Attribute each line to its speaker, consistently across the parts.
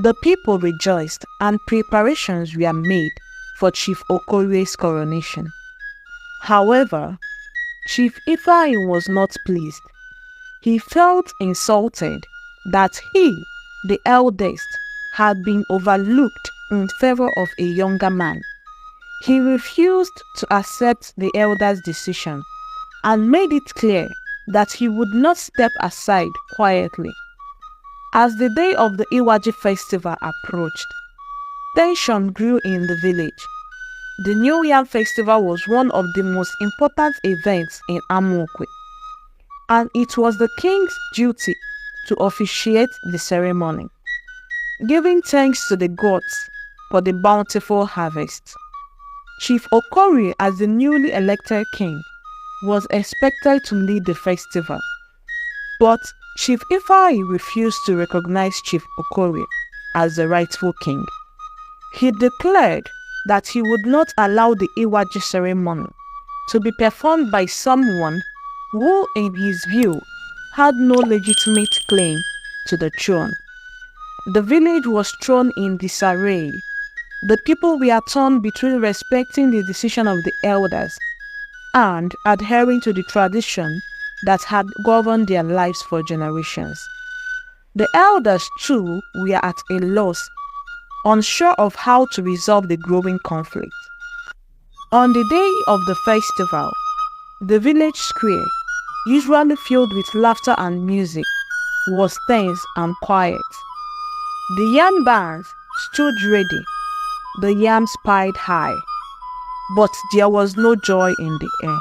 Speaker 1: The people rejoiced and preparations were made for Chief Okorie's coronation. However, Chief Ifeanyi was not pleased. He felt insulted that he, the eldest, had been overlooked in favor of a younger man. He refused to accept the elder's decision and made it clear that he would not step aside quietly. As the day of the Iwaji festival approached, tension grew in the village. The New Yam festival was one of the most important events in Amuokwe, and it was the king's duty to officiate the ceremony, giving thanks to the gods for the bountiful harvest. Chief Okorie, as the newly elected king, was expected to lead the festival, but Chief Ifeanyi refused to recognize Chief Okorie as the rightful king. He declared that he would not allow the Iwaji ceremony to be performed by someone who, in his view, had no legitimate claim to the throne. The village was thrown in disarray. The people were torn between respecting the decision of the elders and adhering to the tradition that had governed their lives for generations. The elders too were at a loss, unsure of how to resolve the growing conflict. On the day of the festival, the village square, usually filled with laughter and music, was tense and quiet. The yam barns stood ready, the yams piled high, but there was no joy in the air.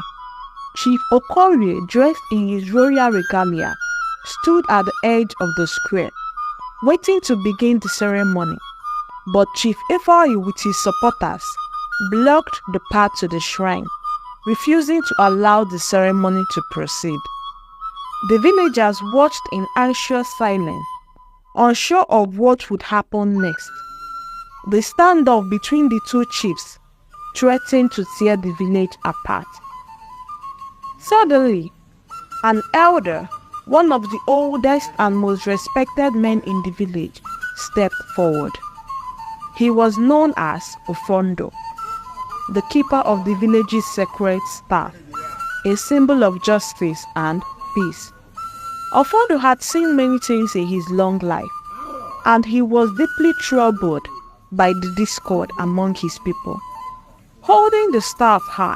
Speaker 1: Chief Okorie, dressed in his royal regalia, stood at the edge of the square, waiting to begin the ceremony. But Chief Ifeanyi, with his supporters, blocked the path to the shrine, refusing to allow the ceremony to proceed. The villagers watched in anxious silence, unsure of what would happen next. The standoff between the two chiefs threatened to tear the village apart. Suddenly, an elder, one of the oldest and most respected men in the village, stepped forward. He was known as Ofondo, the keeper of the village's sacred staff, a symbol of justice and peace. Ofondo had seen many things in his long life, and he was deeply troubled by the discord among his people. Holding the staff high,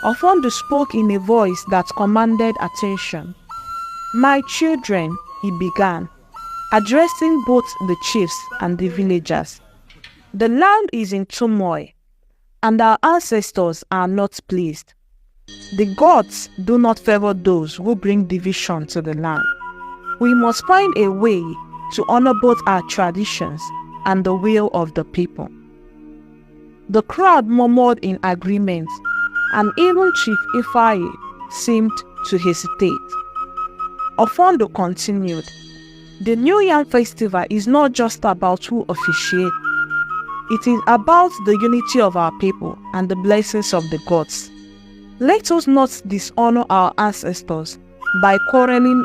Speaker 1: Ofondo spoke in a voice that commanded attention. "My children," he began, addressing both the chiefs and the villagers, "the land is in turmoil, and our ancestors are not pleased. The gods do not favor those who bring division to the land. We must find a way to honor both our traditions and the will of the people." The crowd murmured in agreement, and even Chief Ifeanyi seemed to hesitate. Ofondo continued, "The New Yam Festival is not just about who officiates. It is about the unity of our people and the blessings of the gods. Let us not dishonor our ancestors by quarreling